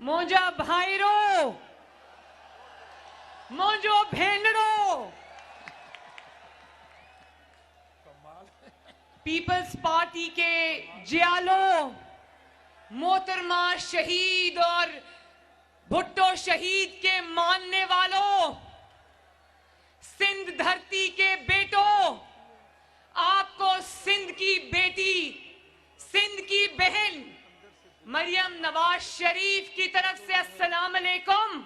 मोजा भाईरो, mojo भेनरो, peoples party के जियालो, मोहतरमा शहीद और भुट्टो शहीद के मानने वालों, सिंध धरती के बेटों, आपको सिंध की बेटी, सिंध की बहन मरियम नवाज शरीफ की तरफ से अस्सलाम अलैकुम।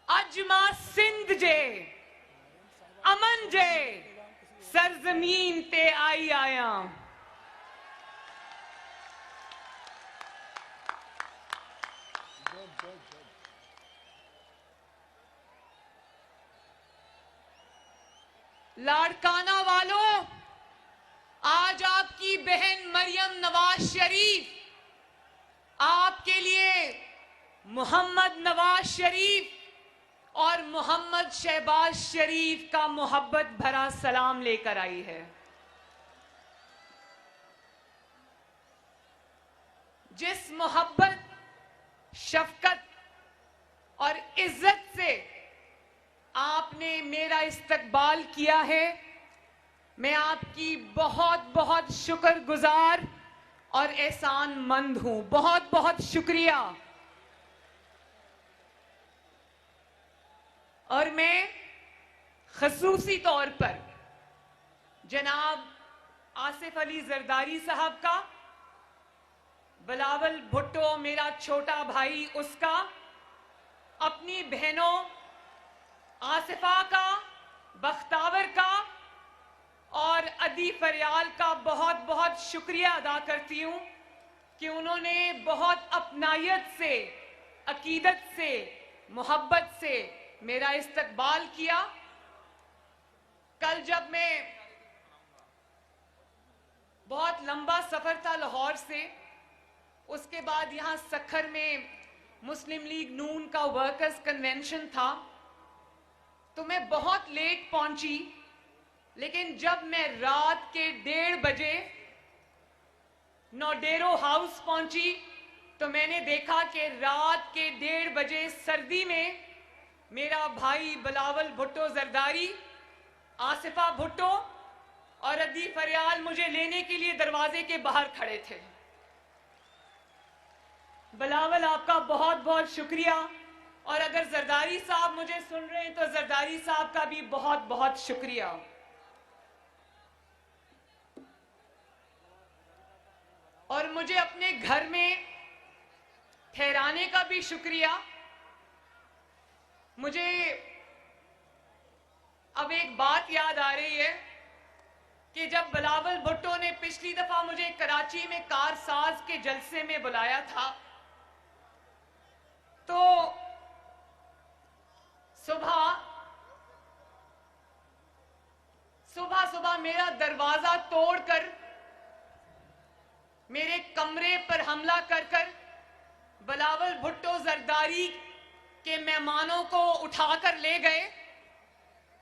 अजमा सिंध जे अमन जे सरजमीन ते आई आया। लाड़काना वालों, आज आपकी बहन मरियम नवाज शरीफ आपके लिए मोहम्मद नवाज शरीफ और मोहम्मद शहबाज शरीफ का मोहब्बत भरा सलाम लेकर आई है। जिस मोहब्बत, शफकत और इज्जत से आपने मेरा इस्तकबाल किया है, मैं आपकी बहुत बहुत शुक्रगुजार और एहसानमंद हूं। बहुत बहुत शुक्रिया। और मैं खसूसी तौर पर जनाब आसिफ अली जरदारी साहब का, बिलावल भुट्टो मेरा छोटा भाई उसका, अपनी बहनों आसिफा का, बख्तावर का और अदी फरियाल का बहुत बहुत शुक्रिया अदा करती हूं कि उन्होंने बहुत अपनायत से, अकीदत से, मोहब्बत से मेरा इस्तकबाल किया। कल जब मैं, बहुत लंबा सफर था लाहौर से, उसके बाद यहां सखर में मुस्लिम लीग नून का वर्कर्स कन्वेंशन था, तो मैं बहुत लेट पहुंची। लेकिन जब मैं रात के 1:30 बजे नोडेरो हाउस पहुंची तो मैंने देखा कि रात के 1:30 बजे सर्दी में मेरा भाई बिलावल भुट्टो जरदारी, आसिफा भुट्टो और अदी फरियाल मुझे लेने के लिए दरवाजे के बाहर खड़े थे। बिलावल, आपका बहुत बहुत शुक्रिया। और अगर जरदारी साहब मुझे सुन रहे हैं तो जरदारी साहब का भी बहुत बहुत शुक्रिया। और मुझे अपने घर में ठहराने का भी शुक्रिया। मुझे अब एक बात याद आ रही है कि जब बिलावल भुट्टो ने पिछली दफा मुझे कराची में कारसाज के जलसे में बुलाया था, तो सुबह मेरा दरवाजा तोड़कर मेरे कमरे पर हमला कर बिलावल भुट्टो जरदारी के मेहमानों को उठाकर ले गए।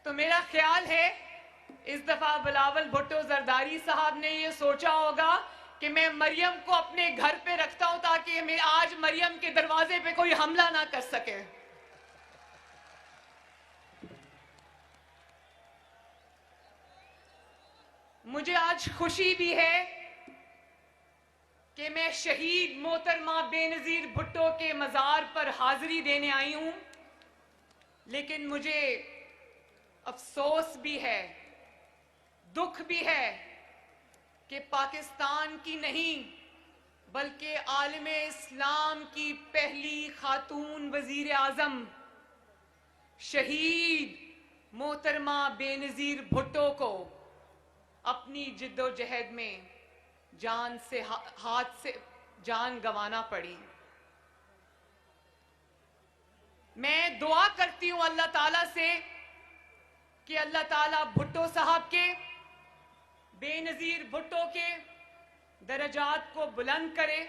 तो मेरा ख्याल है इस दफा बिलावल भुट्टो जरदारी साहब ने ये सोचा होगा कि मैं मरियम को अपने घर पे रखता हूं ताकि मैं आज मरियम के दरवाजे पे कोई हमला ना कर सके। मुझे आज खुशी भी है कि मैं शहीद मोहतरमा बेनजीर भुट्टो के मजार पर हाजिरी देने आई हूं, लेकिन मुझे अफसोस भी है, दुख भी है कि पाकिस्तान की नहीं बल्कि आलमे इस्लाम की पहली खातून वजीर आजम शहीद मोहतरमा बेनजीर भुट्टो को अपनी जिद्दोजहद में हाथ से जान गंवाना पड़ी। मैं दुआ करती हूं अल्लाह ताला से कि अल्लाह ताला भुट्टो साहब के, बेनजीर भुट्टो के दरजात को बुलंद करे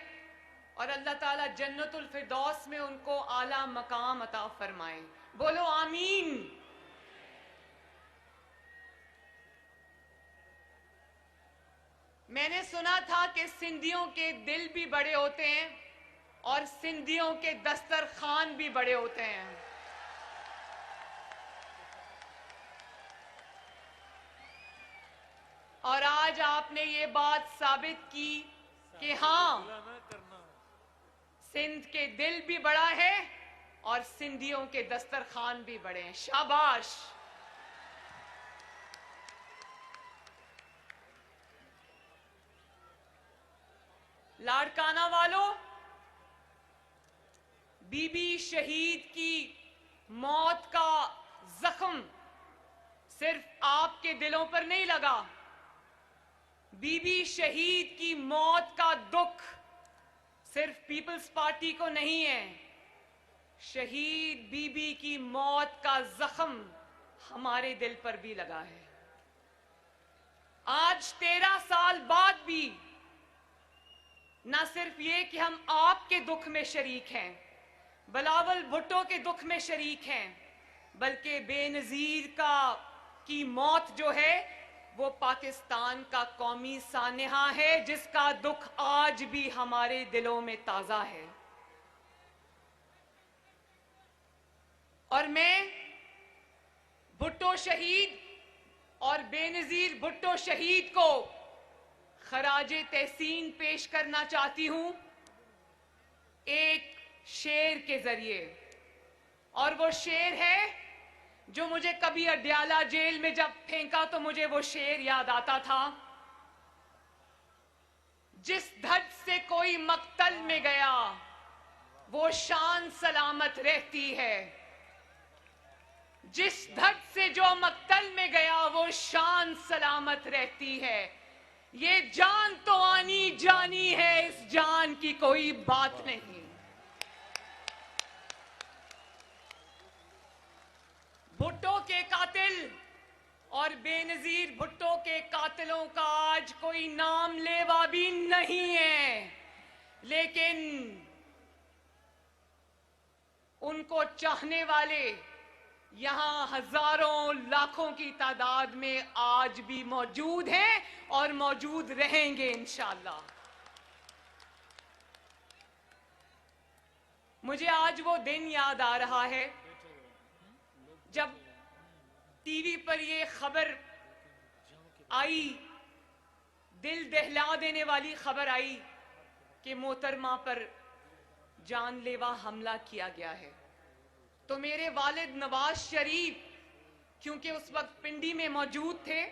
और अल्लाह ताला जन्नतुल फिरदौस में उनको आला मकाम अता फरमाए। बोलो आमीन। मैंने सुना था कि सिंधियों के दिल भी बड़े होते हैं और सिंधियों के दस्तरखान भी बड़े होते हैं। और आज आपने ये बात साबित की कि हाँ, सिंध के दिल भी बड़ा है और सिंधियों के दस्तरखान भी बड़े हैं। शाबाश। लाड़काना वालों, बीबी शहीद की मौत का जख्म सिर्फ आपके दिलों पर नहीं लगा। बीबी शहीद की मौत का दुख सिर्फ पीपल्स पार्टी को नहीं है, शहीद बीबी की मौत का जख्म हमारे दिल पर भी लगा है। आज 13 साल बाद भी न सिर्फ ये कि हम आपके दुख में शरीक हैं, बिलावल भुट्टो के दुख में शरीक हैं, बल्कि बेनजीर की मौत जो है वो पाकिस्तान का कौमी सान्हा है, जिसका दुख आज भी हमारे दिलों में ताजा है। और मैं भुट्टो शहीद और बेनजीर भुट्टो शहीद को खराजे तहसीन पेश करना चाहती हूं एक शेर के जरिए। और वो शेर है जो मुझे कभी अड्याला जेल में जब फेंका तो मुझे वो शेर याद आता था। जिस धड़ से कोई मक्तल में गया वो शान सलामत रहती है। जिस धड़ से जो मक्तल में गया वो शान सलामत रहती है। ये जान तो आनी जानी है, इस जान की कोई बात नहीं। भुट्टो के कातिल और बेनजीर भुट्टो के कातिलों का आज कोई नाम लेवा भी नहीं है, लेकिन उनको चाहने वाले यहां हजारों लाखों की तादाद में आज भी मौजूद हैं और मौजूद रहेंगे इंशाअल्लाह। मुझे आज वो दिन याद आ रहा है जब टीवी पर ये खबर आई, दिल दहला देने वाली खबर आई कि मोहतरमा पर जानलेवा हमला किया गया है। तो मेरे वालिद नवाज शरीफ क्योंकि उस वक्त पिंडी में मौजूद थे,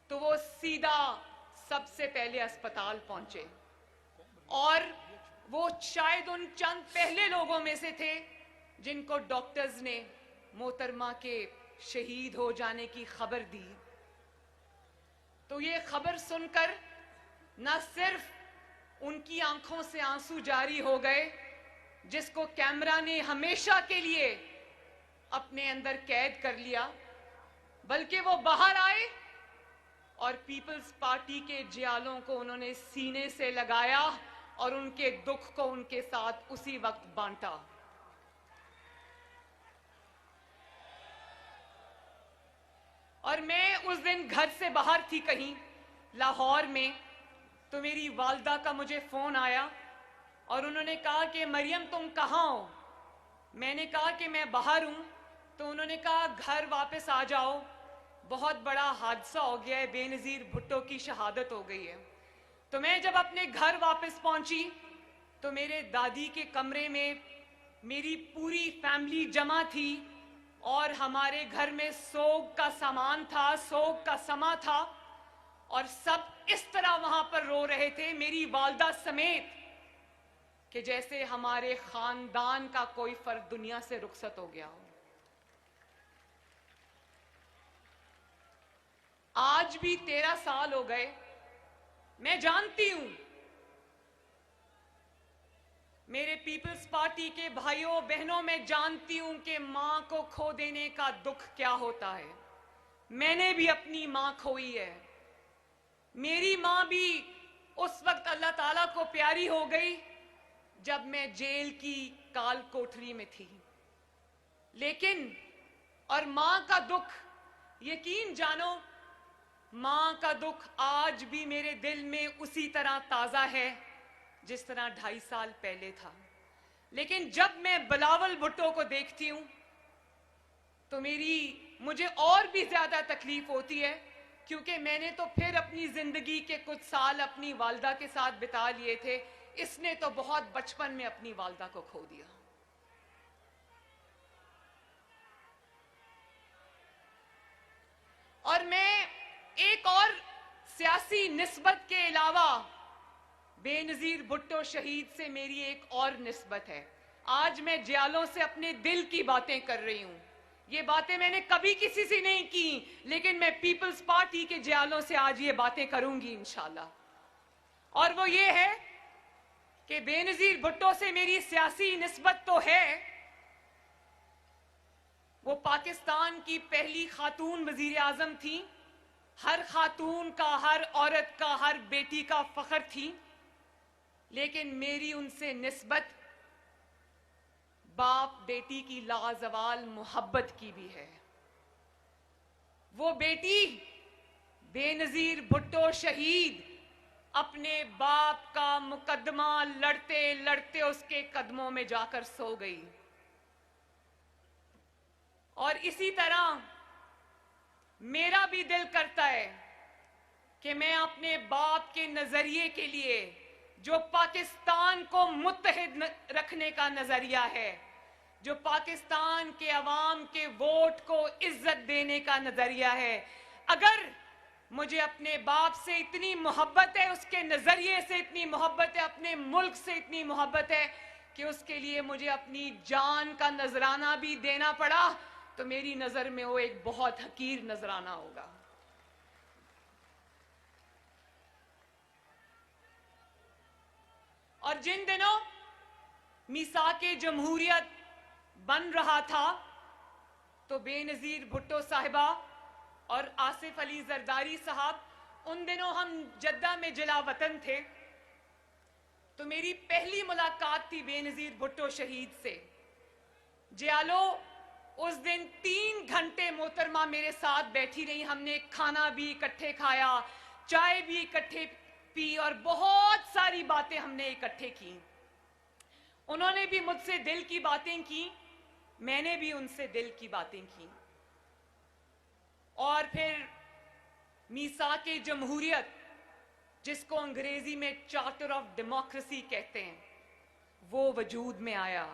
तो वो सीधा सबसे पहले अस्पताल पहुंचे और वो शायद उन चंद पहले लोगों में से थे जिनको डॉक्टर्स ने मोहतरमा के शहीद हो जाने की खबर दी। तो ये खबर सुनकर न सिर्फ उनकी आंखों से आंसू जारी हो गए, जिसको कैमरा ने हमेशा के लिए अपने अंदर कैद कर लिया, बल्कि वो बाहर आए और पीपल्स पार्टी के जियालों को उन्होंने सीने से लगाया और उनके दुख को उनके साथ उसी वक्त बांटा। और मैं उस दिन घर से बाहर थी कहीं लाहौर में, तो मेरी वालदा का मुझे फोन आया और उन्होंने कहा कि मरियम तुम कहाँ हो? मैंने कहा कि मैं बाहर हूं। तो उन्होंने कहा घर वापस आ जाओ, बहुत बड़ा हादसा हो गया है, बेनजीर भुट्टो की शहादत हो गई है। तो मैं जब अपने घर वापस पहुंची तो मेरे दादी के कमरे में मेरी पूरी फैमिली जमा थी और हमारे घर में सोग का सामान था, सोग का समा था और सब इस तरह वहां पर रो रहे थे, मेरी वालदा समेत, कि जैसे हमारे खानदान का कोई फर्द दुनिया से रुखसत हो गया हो। आज भी 13 साल हो गए। मैं जानती हूं मेरे पीपल्स पार्टी के भाइयों बहनों, मैं जानती हूं कि मां को खो देने का दुख क्या होता है। मैंने भी अपनी मां खोई है। मेरी मां भी उस वक्त अल्लाह ताला को प्यारी हो गई जब मैं जेल की काल कोठरी में थी। लेकिन और मां का दुख, यकीन जानो, मां का दुख आज भी मेरे दिल में उसी तरह ताजा है जिस तरह 2.5 साल पहले था। लेकिन जब मैं बिलावल भुट्टो को देखती हूं तो मुझे और भी ज्यादा तकलीफ होती है, क्योंकि मैंने तो फिर अपनी जिंदगी के कुछ साल अपनी वालदा के साथ बिता लिए थे। इसने तो बहुत बचपन में अपनी वालदा को खो दिया। और मैं एक और सियासी निस्बत के अलावा बेनजीर भुट्टो शहीद से मेरी एक और निस्बत है। आज मैं जियालों से अपने दिल की बातें कर रही हूं। ये बातें मैंने कभी किसी से नहीं की, लेकिन मैं पीपल्स पार्टी के जियालों से आज ये बातें करूंगी इंशाल्लाह। और वो ये है कि बेनजीर भुट्टो से मेरी सियासी निस्बत तो है, वो पाकिस्तान की पहली खातून वजीर आजम थी। हर खातून का, हर औरत का, हर बेटी का फख्र थी। लेकिन मेरी उनसे निस्बत बाप बेटी की लाजवाल मोहब्बत की भी है। वो बेटी बेनजीर भुट्टो शहीद अपने बाप का मुकदमा लड़ते लड़ते उसके कदमों में जाकर सो गई। और इसी तरह मेरा भी दिल करता है कि मैं अपने बाप के नजरिए के लिए, जो पाकिस्तान को मुत्तहिद रखने का नजरिया है, जो पाकिस्तान के अवाम के वोट को इज्जत देने का नजरिया है, अगर मुझे अपने बाप से इतनी मोहब्बत है, उसके नजरिए से इतनी मोहब्बत है, अपने मुल्क से इतनी मोहब्बत है कि उसके लिए मुझे अपनी जान का नजराना भी देना पड़ा, तो मेरी नजर में वो एक बहुत हकीर नजराना होगा। और जिन दिनों मीसाके जमहूरियत बन रहा था तो बेनजीर भुट्टो साहिबा और आसिफ अली जरदारी साहब, उन दिनों हम जद्दा में जिला वतन थे। तो मेरी पहली मुलाकात थी बेनजीर भुट्टो शहीद से। जियालो उस दिन 3 घंटे मोहतरमा मेरे साथ बैठी रही। हमने खाना भी इकट्ठे खाया, चाय भी इकट्ठे पी और बहुत सारी बातें हमने इकट्ठे की। उन्होंने भी मुझसे दिल की बातें की, मैंने भी उनसे दिल की बातें की। और फिर मीसाके जमहूरियत, जिसको अंग्रेजी में चार्टर ऑफ डेमोक्रेसी कहते हैं, वो वजूद में आया।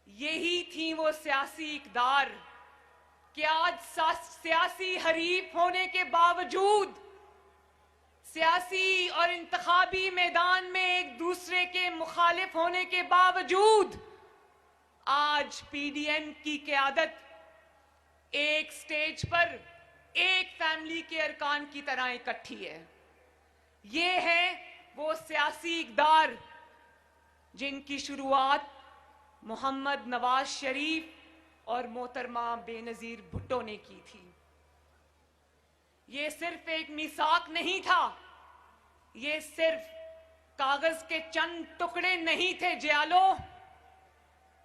यही थी वो सियासी इकदार कि आज सियासी हरीफ होने के बावजूद, सियासी और इंतखाबी मैदान में एक दूसरे के मुखालिफ होने के बावजूद, आज पीडीएम की क़यादत एक स्टेज पर एक फैमिली के अरकान की तरह इकट्ठी है। ये है वो सियासी इकदार जिनकी शुरुआत मोहम्मद नवाज शरीफ और मोहतरमा बेनजीर भुट्टो ने की थी। ये सिर्फ एक मिसाक नहीं था, ये सिर्फ कागज के चंद टुकड़े नहीं थे जियालो,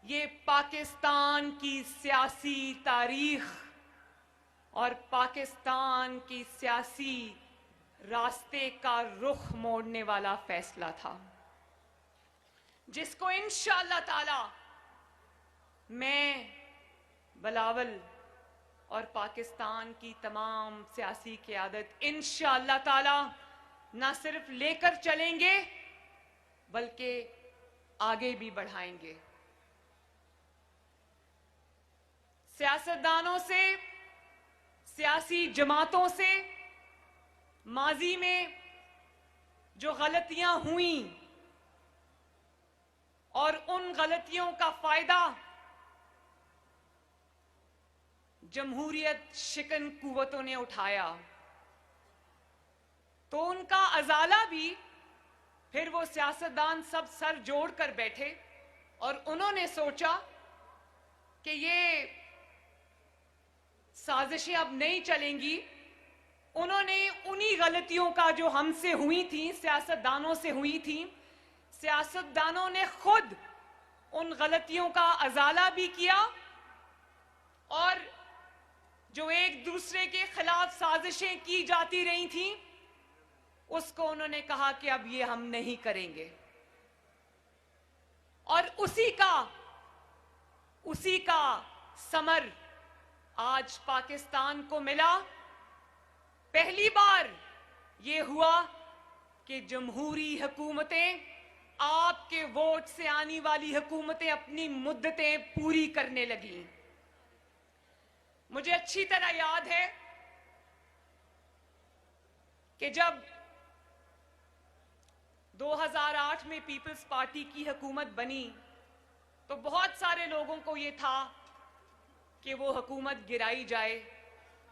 ये पाकिस्तान की सियासी तारीख और पाकिस्तान की सियासी रास्ते का रुख मोड़ने वाला फैसला था, जिसको इंशाअल्लाह ताला मैं, बिलावल और पाकिस्तान की तमाम सियासी क़यादत इंशाअल्लाह ताला न सिर्फ लेकर चलेंगे बल्कि आगे भी बढ़ाएंगे। सियासतदानों से, सियासी जमातों से माजी में जो गलतियां हुई और उन गलतियों का फायदा जमहूरियत शिकन कुव्वतों ने उठाया, तो उनका अजाला भी फिर वो सियासतदान सब सर जोड़कर बैठे और उन्होंने सोचा कि ये साजिशें अब नहीं चलेंगी। उन्होंने उन्हीं गलतियों का जो हमसे हुई थी, सियासतदानों से हुई थी, सियासतदानों ने खुद उन गलतियों का अजाला भी किया और जो एक दूसरे के खिलाफ साजिशें की जाती रही थी, उसको उन्होंने कहा कि अब ये हम नहीं करेंगे। और उसी का समर आज पाकिस्तान को मिला। पहली बार ये हुआ कि जमहूरी हुकूमतें, आपके वोट से आने वाली हुकूमतें अपनी मुद्दतें पूरी करने लगी। मुझे अच्छी तरह याद है कि जब 2008 में पीपल्स पार्टी की हुकूमत बनी तो बहुत सारे लोगों को ये था कि वो हुकूमत गिराई जाए।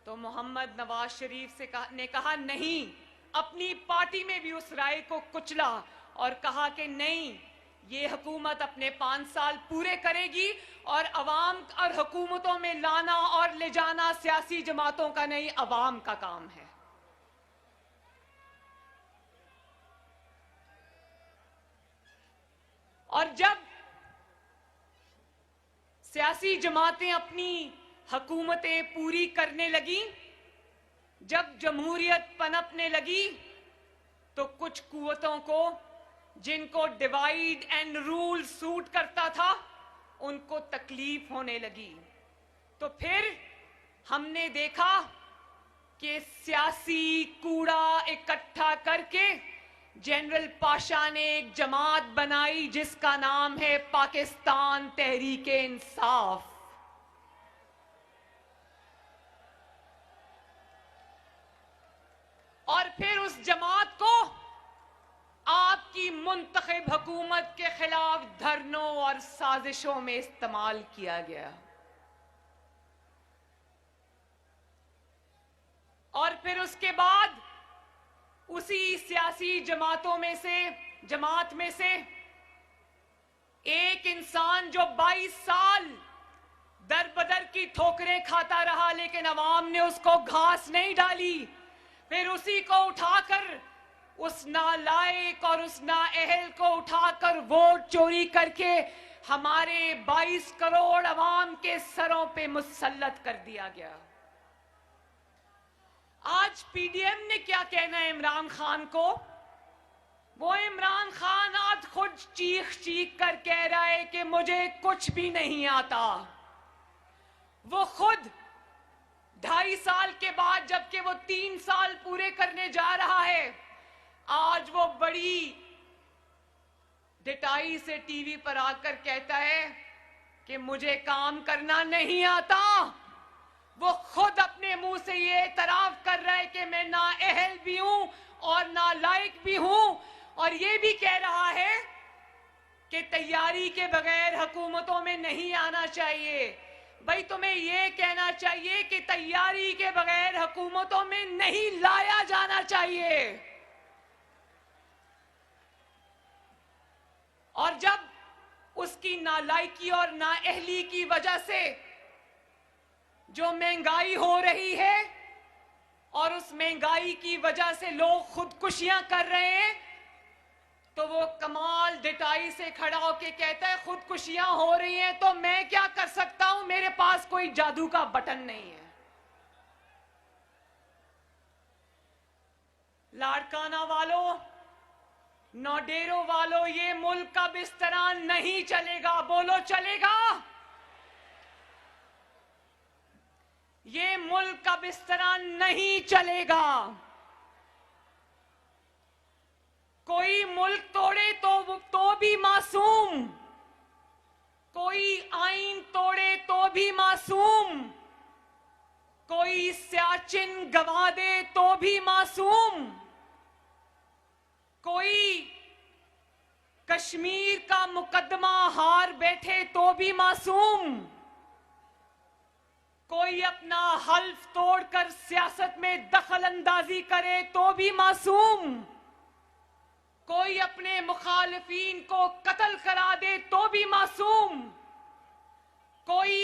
तो मोहम्मद नवाज शरीफ ने कहा नहीं, अपनी पार्टी में भी उस राय को कुचला और कहा कि नहीं, ये हुकूमत अपने 5 साल पूरे करेगी और अवाम और हुकूमतों में लाना और ले जाना सियासी जमातों का नहीं, अवाम का काम है। और जब सियासी जमातें अपनी हुकूमतें पूरी करने लगी, जब जमहूरियत पनपने लगी, तो कुछ कुव्वतों को, जिनको डिवाइड एंड रूल सूट करता था, उनको तकलीफ होने लगी। तो फिर हमने देखा कि सियासी कूड़ा इकट्ठा करके जनरल पाशा ने एक जमात बनाई जिसका नाम है पाकिस्तान तहरीके इंसाफ। और फिर उस जमात को आपकी मुंतखब हुकूमत के खिलाफ धरनों और साजिशों में इस्तेमाल किया गया। और फिर उसके बाद उसी सियासी जमात में से एक इंसान जो 22 साल दर बदर की ठोकरें खाता रहा, लेकिन अवाम ने उसको घास नहीं डाली, फिर उसी को उठाकर, उस नालायक और उस नाअहल को उठाकर वोट चोरी करके हमारे 22 करोड़ अवाम के सरों पे मुसल्लत कर दिया गया। आज पीडीएम ने क्या कहना है इमरान खान को? वो इमरान खान आज खुद चीख कर कह रहा है कि मुझे कुछ भी नहीं आता। वो खुद 2.5 साल के बाद, जबकि वो 3 साल पूरे करने जा रहा है, आज वो बड़ी डिटाई से टीवी पर आकर कहता है कि मुझे काम करना नहीं आता। वो खुद अपने मुंह से ये एतराफ कर रहा है कि मैं नाअहल भी हूं और नालायक भी हूं, और ये भी कह रहा है कि तैयारी के बगैर हुकूमतों में नहीं आना चाहिए। भाई, तुम्हें ये कहना चाहिए कि तैयारी के बगैर हुकूमतों में नहीं लाया जाना चाहिए। और जब उसकी नालायकी और नाअहली की वजह से जो महंगाई हो रही है और उस महंगाई की वजह से लोग खुदकुशियां कर रहे हैं, तो वो कमाल डिटाई से खड़ा होके कहता है खुदकुशियां हो रही हैं तो मैं क्या कर सकता हूं, मेरे पास कोई जादू का बटन नहीं है। लाड़काना वालों, नौडेरो वालों, ये मुल्क अब इस तरह नहीं चलेगा। बोलो चलेगा? ये मुल्क अब इस तरह नहीं चलेगा। कोई मुल्क तोड़े तो भी मासूम, कोई आईन तोड़े तो भी मासूम, कोई सियाचिन गवा दे तो भी मासूम, कोई कश्मीर का मुकदमा हार बैठे तो भी मासूम, कोई अपना हल्फ तोड़कर सियासत में दखल अंदाजी करे तो भी मासूम, कोई अपने मुखालिफिन को कत्ल करा दे तो भी मासूम, कोई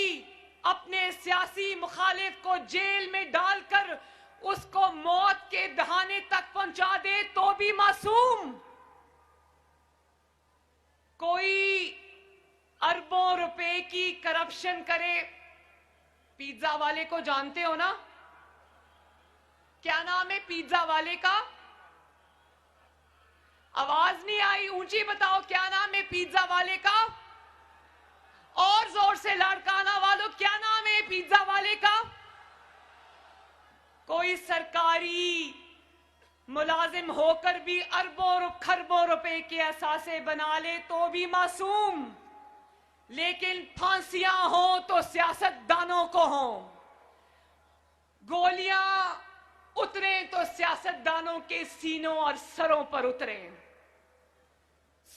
अपने सियासी मुखालिफ को जेल में डालकर उसको मौत के दहाने तक पहुंचा दे तो भी मासूम, कोई अरबों रुपए की करप्शन करे, पिज्जा वाले को जानते हो ना? क्या नाम है पिज्जा वाले का? आवाज नहीं आई, ऊंची बताओ, क्या नाम है पिज्जा वाले का? और जोर से लड़काना वालों, क्या नाम है पिज्जा वाले का? कोई सरकारी मुलाजिम होकर भी अरबों खरबों रुपए के असासे बना ले तो भी मासूम, लेकिन फांसियां हो तो सियासतदानों को हो, गोलियां उतरे तो सियासतदानों के सीनों और सरों पर उतरे,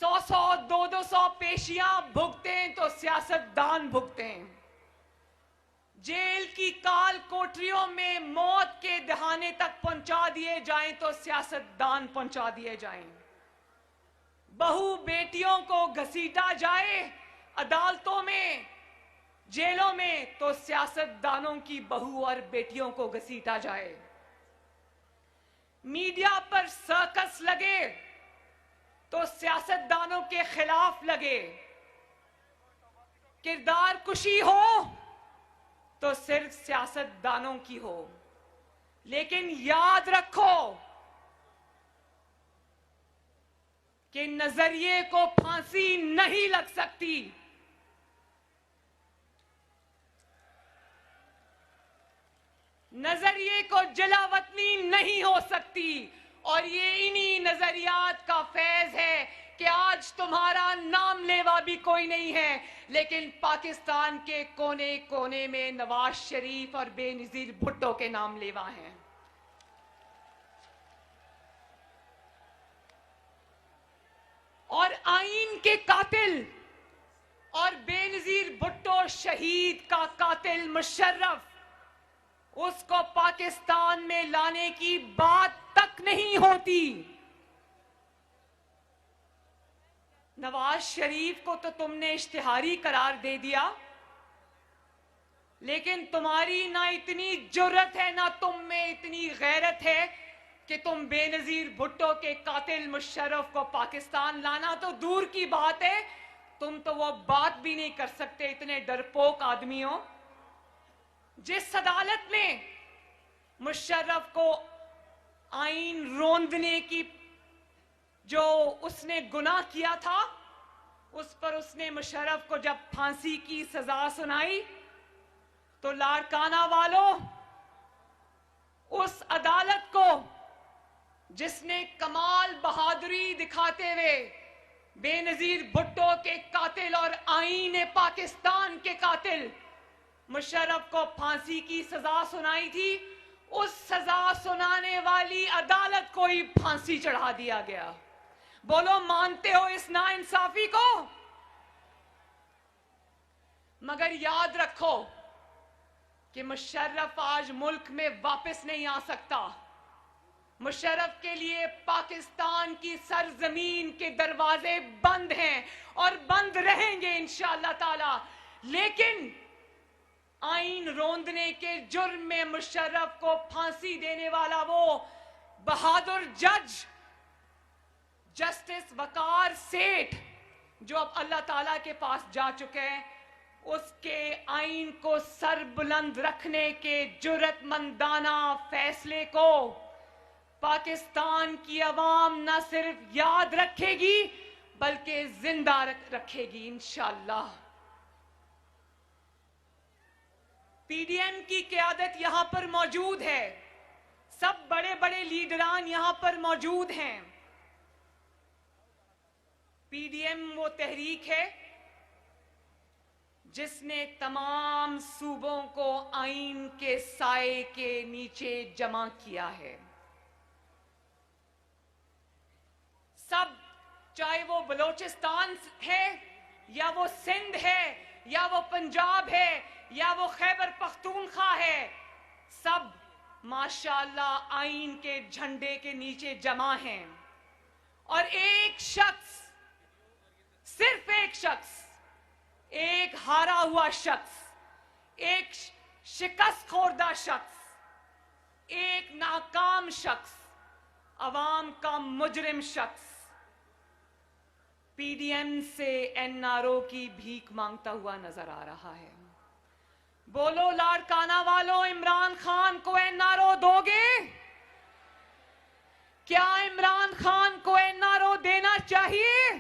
100-100, 200-200 पेशियां भुगतें तो सियासतदान भुगतें, जेल की काल कोठरियों में मौत के दहाने तक पहुंचा दिए जाएं तो सियासतदान पहुंचा दिए जाएं, बहू बेटियों को घसीटा जाए अदालतों में, जेलों में, तो सियासतदानों की बहू और बेटियों को घसीटा जाए, मीडिया पर सर्कस लगे तो सियासतदानों के खिलाफ लगे, किरदार कुशी हो तो सिर्फ सियासतदानों की हो, लेकिन याद रखो कि नजरिए को फांसी नहीं लग सकती। नजरिए को जलावतनी नहीं हो सकती, और ये इन्हीं नजरियात का फैज है कि आज तुम्हारा नाम लेवा भी कोई नहीं है, लेकिन पाकिस्तान के कोने कोने में नवाज शरीफ और बेनजीर भुट्टो के नाम लेवा हैं। और आईन के कातिल और बेनजीर भुट्टो शहीद का कातिल मुशर्रफ, उसको पाकिस्तान में लाने की बात तक नहीं होती। नवाज शरीफ को तो तुमने इश्तिहारी करार दे दिया, लेकिन तुम्हारी ना इतनी जुर्रत है, ना तुम में इतनी गैरत है कि तुम बेनजीर भुट्टो के कातिल मुशर्रफ को पाकिस्तान लाना तो दूर की बात है, तुम तो वो बात भी नहीं कर सकते, इतने डरपोक आदमी हो। जिस अदालत ने मुशर्रफ को आईन रोंदने की जो उसने गुनाह किया था, उस पर उसने मुशर्रफ को जब फांसी की सजा सुनाई तो लाड़काना वालों, उस अदालत को जिसने कमाल बहादुरी दिखाते हुए बेनजीर भुट्टो के कातिल और आईन पाकिस्तान के कातिल मुशर्रफ को फांसी की सजा सुनाई थी, उस सजा सुनाने वाली अदालत को ही फांसी चढ़ा दिया गया। बोलो, मानते हो इस नाइंसाफी को? मगर याद रखो कि मुशर्रफ आज मुल्क में वापस नहीं आ सकता। मुशर्रफ के लिए पाकिस्तान की सरजमीन के दरवाजे बंद हैं और बंद रहेंगे इंशाअल्लाह ताला, लेकिन आईन रोंदने के जुर्म में मुशर्रफ को फांसी देने वाला वो बहादुर जज जस्टिस वकार सेठ, जो अब अल्लाह ताला के पास जा चुके हैं, उसके आईन को सर बुलंद रखने के जुर्रतमंदाना फैसले को पाकिस्तान की अवाम न सिर्फ याद रखेगी बल्कि जिंदा रखेगी इंशाअल्लाह। पीडीएम की क़यादत यहां पर मौजूद है, सब बड़े बड़े लीडरान यहां पर मौजूद हैं। पीडीएम वो तहरीक है जिसने तमाम सूबों को आईन के साए के नीचे जमा किया है। सब, चाहे वो बलोचिस्तान है या वो सिंध है या वो पंजाब है या वो खैबर पख्तूनख्वा है, सब माशाअल्लाह आईन के झंडे के नीचे जमा हैं। और एक शख्स, सिर्फ एक शख्स, एक हारा हुआ शख्स, एक शिकस्त खोरदा शख्स, एक नाकाम शख्स, अवाम का मुजरिम शख्स पीडीएम से एनआरओ की भीख मांगता हुआ नजर आ रहा है। बोलो लाड़काना वालों, इमरान खान को एनआरओ दोगे? क्या इमरान खान को एनआरओ देना चाहिए?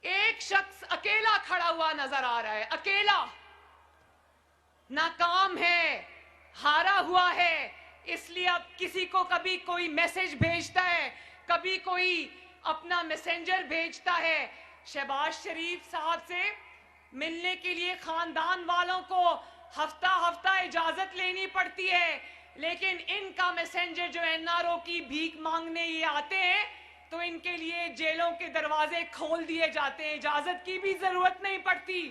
एक शख्स अकेला खड़ा हुआ नजर आ रहा है, अकेला, नाकाम है, हारा हुआ है। इसलिए अब किसी को कभी कोई मैसेज भेजता है, कभी कोई अपना मैसेंजर भेजता है। शहबाज शरीफ साहब से मिलने के लिए खानदान वालों को हफ्ता हफ्ता इजाजत लेनी पड़ती है, लेकिन इनका मैसेंजर जो एनआरओ की भीख मांगने ये आते हैं तो इनके लिए जेलों के दरवाजे खोल दिए जाते हैं, इजाजत की भी जरूरत नहीं पड़ती।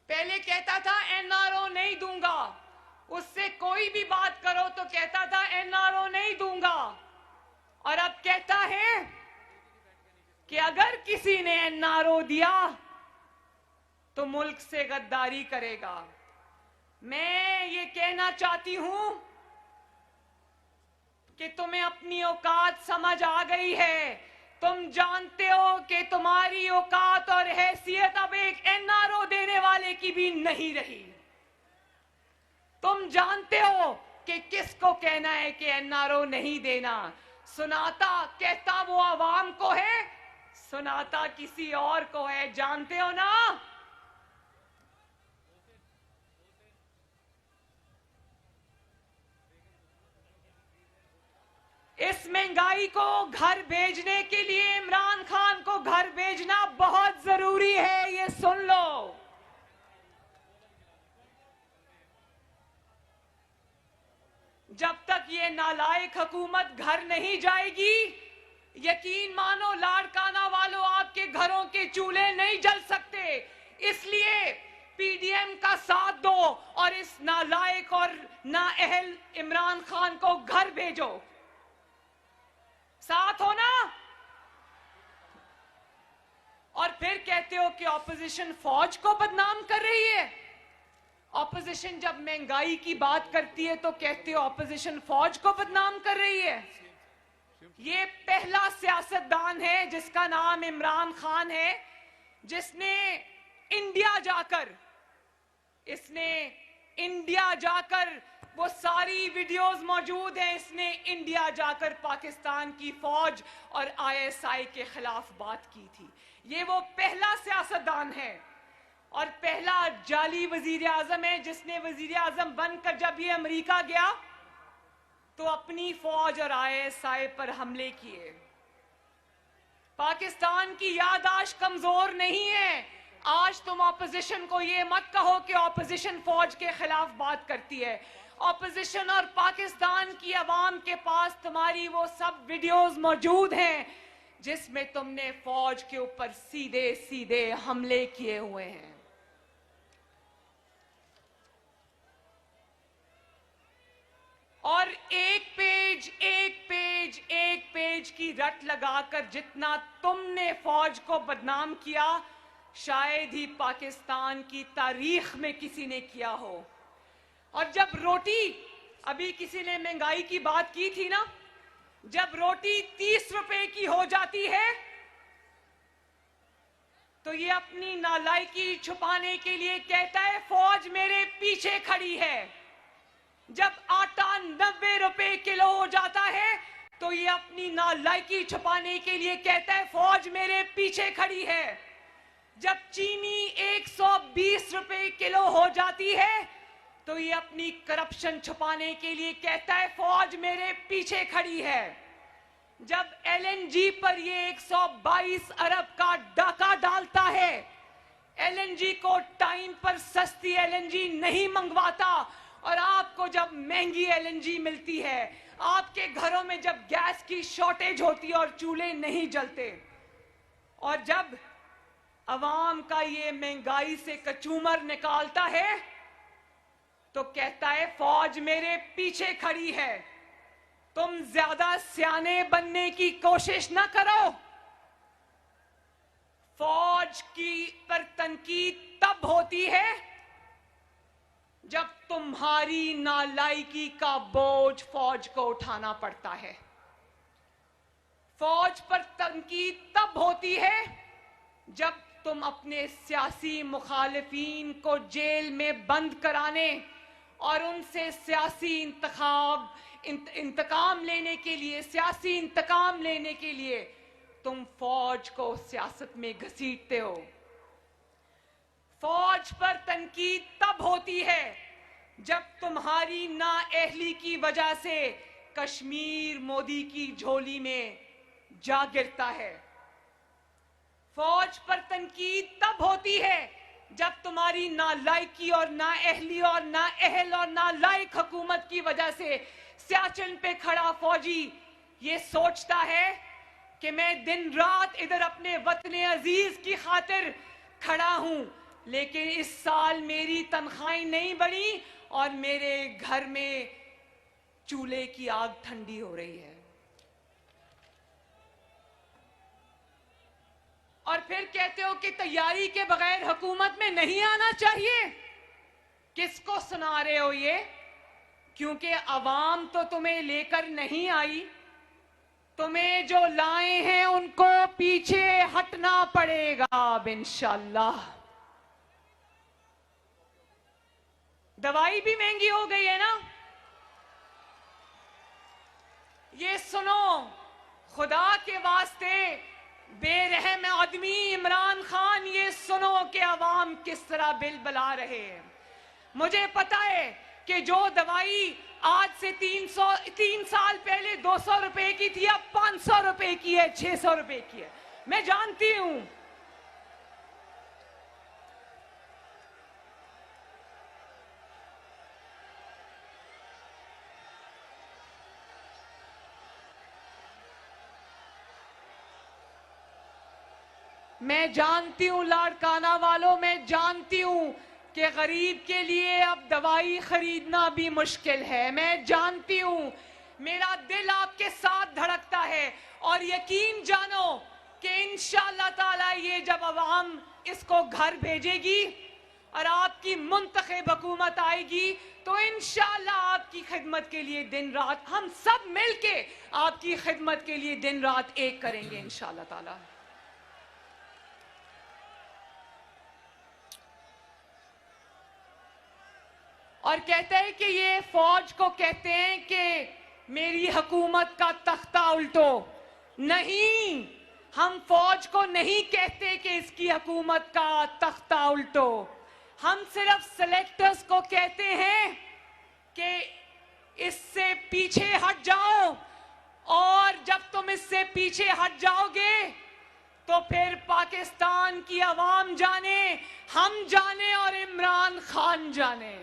पहले कहता था एनआरओ नहीं दूंगा, उससे कोई भी बात करो तो कहता था एनआरओ नहीं दूंगा, और अब कहता है कि अगर किसी ने एनआरओ दिया तो मुल्क से गद्दारी करेगा। मैं ये कहना चाहती हूं कि तुम्हें अपनी औकात समझ आ गई है। तुम जानते हो कि तुम्हारी औकात और हैसियत अब एक एनआरओ देने वाले की भी नहीं रही। तुम जानते हो कि किसको कहना है कि एनआरओ नहीं देना। सुनाता कहता वो आवाम को है, सुनाता किसी और को है, जानते हो ना। इस महंगाई को घर भेजने के लिए इमरान खान को घर भेजना बहुत जरूरी है, ये सुन लो। जब तक ये नालायक हुकूमत घर नहीं जाएगी, यकीन मानो लाड़काना वालों, आपके घरों के चूल्हे नहीं जल सकते। इसलिए पीडीएम का साथ दो और इस नालायक और नाअहल इमरान खान को घर भेजो। साथ हो ना। और फिर कहते हो कि ऑपोजिशन फौज को बदनाम कर रही है। ऑपोजिशन जब महंगाई की बात करती है तो कहते हो ऑपोजिशन फौज को बदनाम कर रही है। ये पहला सियासतदान है जिसका नाम इमरान खान है, जिसने इंडिया जाकर वो सारी वीडियोस मौजूद हैं, इसने इंडिया जाकर पाकिस्तान की फौज और आईएसआई के खिलाफ बात की थी। ये वो पहला सियासतदान है और पहला जाली वजीर आजम है जिसने वजीर आजम बनकर जब ये अमेरिका गया तो अपनी फौज और आईएसआई पर हमले किए। पाकिस्तान की याददाश्त कमजोर नहीं है। आज तुम ऑपोजिशन को ये मत कहो कि ऑपोजिशन फौज के खिलाफ बात करती है। ऑपोजिशन और पाकिस्तान की आवाम के पास तुम्हारी वो सब वीडियोस मौजूद हैं जिसमें तुमने फौज के ऊपर सीधे सीधे हमले किए हुए हैं। और एक पेज की रट लगाकर जितना तुमने फौज को बदनाम किया, शायद ही पाकिस्तान की तारीख में किसी ने किया हो। और जब रोटी, अभी किसी ने महंगाई की बात की थी ना, जब रोटी 30 रुपए की हो जाती है तो ये अपनी नालायकी छुपाने के लिए कहता है फौज मेरे पीछे खड़ी है। जब आटा 90 रुपए किलो हो जाता है तो ये अपनी नालायकी छुपाने के लिए कहता है फौज मेरे पीछे खड़ी है। जब चीनी 120 रुपए किलो हो जाती है तो ये अपनी करप्शन छुपाने के लिए कहता है फौज मेरे पीछे खड़ी है। जब एलएनजी पर ये 122 अरब का डाका डालता है, एलएनजी को टाइम पर सस्ती एलएनजी नहीं मंगवाता, और आपको जब महंगी एलएनजी मिलती है, आपके घरों में जब गैस की शॉर्टेज होती है और चूल्हे नहीं जलते, और जब अवाम का ये महंगाई से कचूमर निकालता है तो कहता है फौज मेरे पीछे खड़ी है। तुम ज्यादा सियाने बनने की कोशिश ना करो। फौज की पर तनकीद तब होती है जब तुम्हारी नालायकी का बोझ फौज को उठाना पड़ता है। फौज पर तनकीद तब होती है जब तुम अपने सियासी मुखालिफिन को जेल में बंद कराने और उनसे सियासी इंतकाम लेने के लिए, सियासी इंतकाम लेने के लिए तुम फौज को सियासत में घसीटते हो। फौज पर तनकीद तब होती है जब तुम्हारी नाअहली की वजह से कश्मीर मोदी की झोली में जा गिरता है। फौज पर तनकीद तब होती है जब तुम्हारी नालायकी और नाअहली और नाअहल और नालायक हुकूमत की वजह से सियाचिन पे खड़ा फौजी ये सोचता है कि मैं दिन रात इधर अपने वतन अजीज की खातिर खड़ा हूं, लेकिन इस साल मेरी तनख्वाहें नहीं बढ़ी और मेरे घर में चूल्हे की आग ठंडी हो रही है। और फिर कहते हो कि तैयारी के बगैर हुकूमत में नहीं आना चाहिए। किसको सुना रहे हो ये? क्योंकि अवाम तो तुम्हें लेकर नहीं आई, तुम्हें जो लाए हैं उनको पीछे हटना पड़ेगा अब इंशाअल्लाह। दवाई भी महंगी हो गई है ना। ये सुनो, खुदा के वास्ते बेरहम आदमी इमरान खान, ये सुनो कि अवाम किस तरह बिल बला रहे हैं। मुझे पता है कि जो दवाई आज से 3 साल पहले 200 रुपए की थी, अब 500 रुपए की है, 600 रुपए की है। मैं जानती हूं। मैं जानती हूं लाड़काना वालों, मैं जानती हूं कि गरीब के लिए अब दवाई खरीदना भी मुश्किल है। मैं जानती हूं, मेरा दिल आपके साथ धड़कता है और यकीन जानो कि इंशाअल्लाह ताला ये जब अवाम इसको घर भेजेगी और आपकी मुंतखब हुकूमत आएगी तो इंशाअल्लाह आपकी खिदमत के लिए दिन रात हम सब मिलके आपकी खिदमत के लिए दिन रात एक करेंगे इंशाअल्लाह ताला। और कहते हैं कि ये फौज को कहते हैं कि मेरी हुकूमत का तख्ता उल्टो। नहीं, हम फौज को नहीं कहते कि इसकी हुकूमत का तख्ता उल्टो। हम सिर्फ सेलेक्टर्स को कहते हैं कि इससे पीछे हट जाओ, और जब तुम इससे पीछे हट जाओगे तो फिर पाकिस्तान की आवाम जाने, हम जाने और इमरान खान जाने।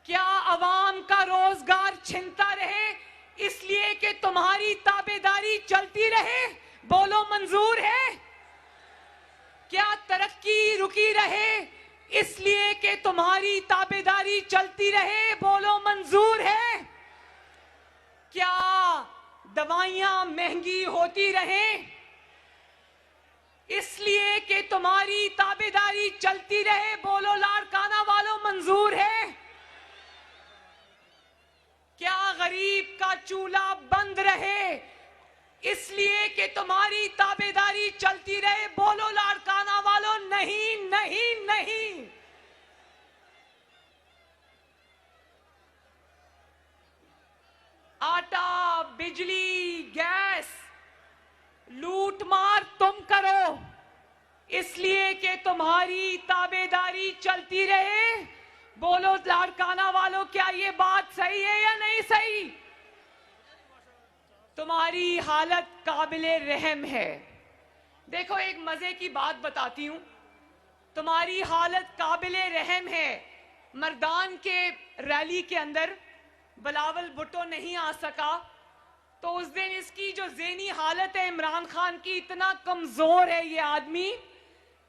क्या अवाम का रोजगार छिनता रहे इसलिए कि तुम्हारी ताबेदारी चलती रहे? बोलो मंजूर है? क्या तरक्की रुकी रहे इसलिए कि तुम्हारी ताबेदारी चलती रहे? बोलो मंजूर है? क्या दवाइयां महंगी होती रहे इसलिए कि तुम्हारी ताबेदारी चलती रहे? बोलो लाड़काना वालों, मंजूर है? क्या गरीब का चूल्हा बंद रहे इसलिए कि तुम्हारी ताबेदारी चलती रहे? बोलो लाड़काना वालों, नहीं नहीं नहीं। आटा, बिजली, गैस लूट मार तुम करो इसलिए कि तुम्हारी ताबेदारी चलती रहे? बोलो लाड़काना वालों, क्या ये बात सही है या नहीं सही? तुम्हारी हालत काबिले रहम है। देखो, एक मजे की बात बताती हूं, तुम्हारी हालत काबिले रहम है। मर्दान के रैली के अंदर बिलावल भुट्टो नहीं आ सका तो उस दिन इसकी जो ज़हनी हालत है इमरान खान की, इतना कमजोर है ये आदमी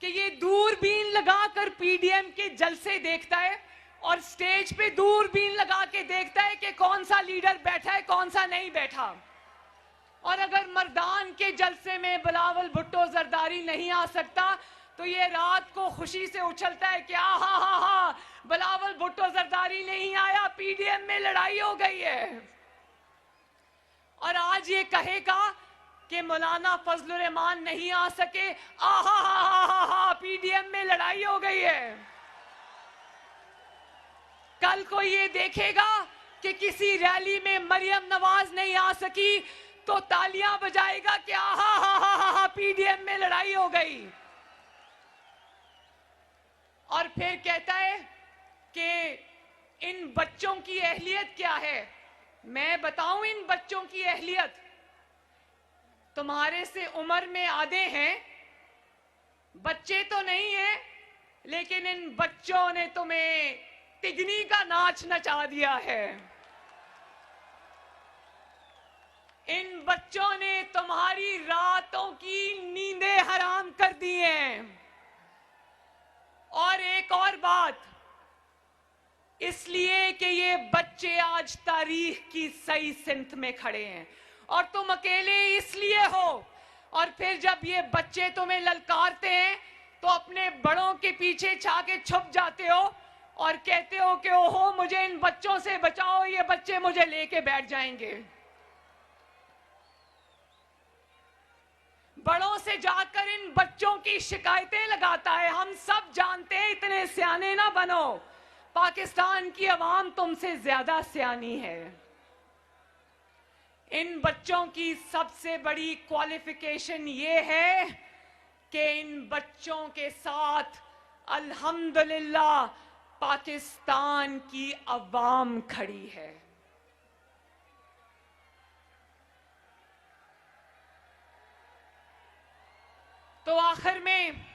कि ये दूरबीन लगाकर पीडीएम के जलसे देखता है और स्टेज पे दूरबीन लगा के देखता है कि कौन सा लीडर बैठा है, कौन सा नहीं बैठा। और अगर मर्दान के जलसे में बिलावल भुट्टो जरदारी नहीं आ सकता तो ये रात को खुशी से उछलता है कि हा बिलावल भुट्टो जरदारी नहीं आया, पीडीएम में लड़ाई हो गई है। और आज ये कहेगा कि मौलाना फजलुर रहमान नहीं आ सके, आहा पीडीएम में लड़ाई हो गई है। कल को ये देखेगा कि किसी रैली में मरियम नवाज नहीं आ सकी तो तालियां बजाएगा कि आहा पीडीएम में लड़ाई हो गई। और फिर कहता है कि इन बच्चों की अहलियत क्या है। मैं बताऊं इन बच्चों की अहलियत, तुम्हारे से उम्र में आधे हैं, बच्चे तो नहीं हैं, लेकिन इन बच्चों ने तुम्हें तिगनी का नाच नचा दिया है। इन बच्चों ने तुम्हारी रातों की नींदें हराम कर दी हैं। और एक और बात, इसलिए कि ये बच्चे आज तारीख की सही सिमत में खड़े हैं और तुम अकेले इसलिए हो। और फिर जब ये बच्चे तुम्हें ललकारते हैं तो अपने बड़ों के पीछे छाके छुप जाते हो और कहते हो कि ओहो मुझे इन बच्चों से बचाओ, ये बच्चे मुझे लेके बैठ जाएंगे। बड़ों से जाकर इन बच्चों की शिकायतें लगाता है। हम सब जानते हैं, इतने सियाने ना बनो, पाकिस्तान की आवाम तुमसे ज्यादा सियानी है। इन बच्चों की सबसे बड़ी क्वालिफिकेशन ये है कि इन बच्चों के साथ अल्हम्दुलिल्लाह पाकिस्तान की अवाम खड़ी है। तो आखिर में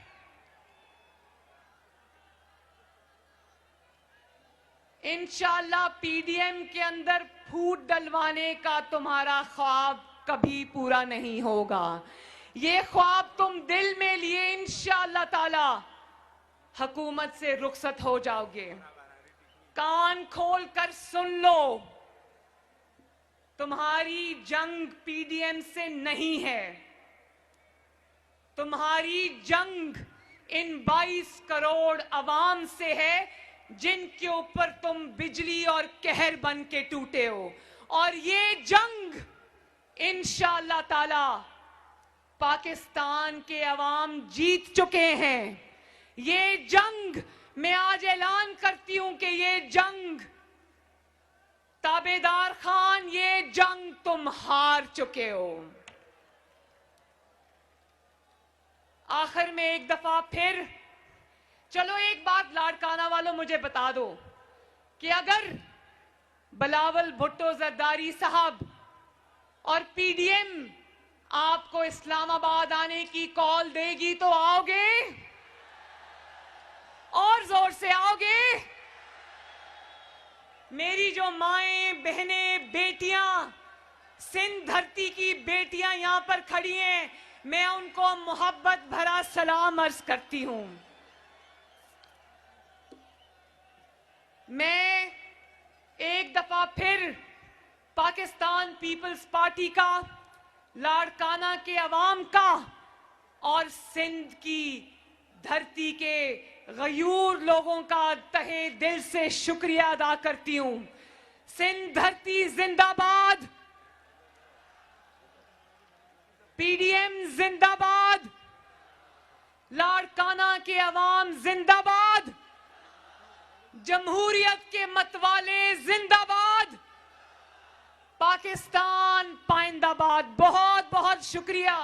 इंशाअल्लाह पीडीएम के अंदर फूट डलवाने का तुम्हारा ख्वाब कभी पूरा नहीं होगा। ये ख्वाब तुम दिल में लिए इंशाअल्लाह ताला हुकूमत से रुखसत हो जाओगे। कान खोल कर सुन लो, तुम्हारी जंग पीडीएम से नहीं है, तुम्हारी जंग इन 22 करोड़ अवाम से है जिनके ऊपर तुम बिजली और कहर बन के टूटे हो। और ये जंग इंशाअल्लाह ताला पाकिस्तान के अवाम जीत चुके हैं। ये जंग मैं आज ऐलान करती हूं कि ये जंग ताबेदार खान, ये जंग तुम हार चुके हो। आखिर में एक दफा फिर चलो एक बात लाड़काना वालों मुझे बता दो कि अगर बिलावल भुट्टो जरदारी साहब और पीडीएम आपको इस्लामाबाद आने की कॉल देगी तो आओगे? और जोर से आओगे? मेरी जो माएं, बहनें, बेटियां, सिंध धरती की बेटियां यहां पर खड़ी हैं, मैं उनको मोहब्बत भरा सलाम अर्ज करती हूं। मैं एक दफा फिर पाकिस्तान पीपल्स पार्टी का, लाड़काना के अवाम का और सिंध की धरती के गयूर लोगों का तहे दिल से शुक्रिया अदा करती हूं। सिंध धरती जिंदाबाद, पीडीएम जिंदाबाद, लाड़काना के अवाम जिंदाबाद, जमहूरियत के मतवाले जिंदाबाद, पाकिस्तान पाइंदाबाद। बहुत बहुत शुक्रिया।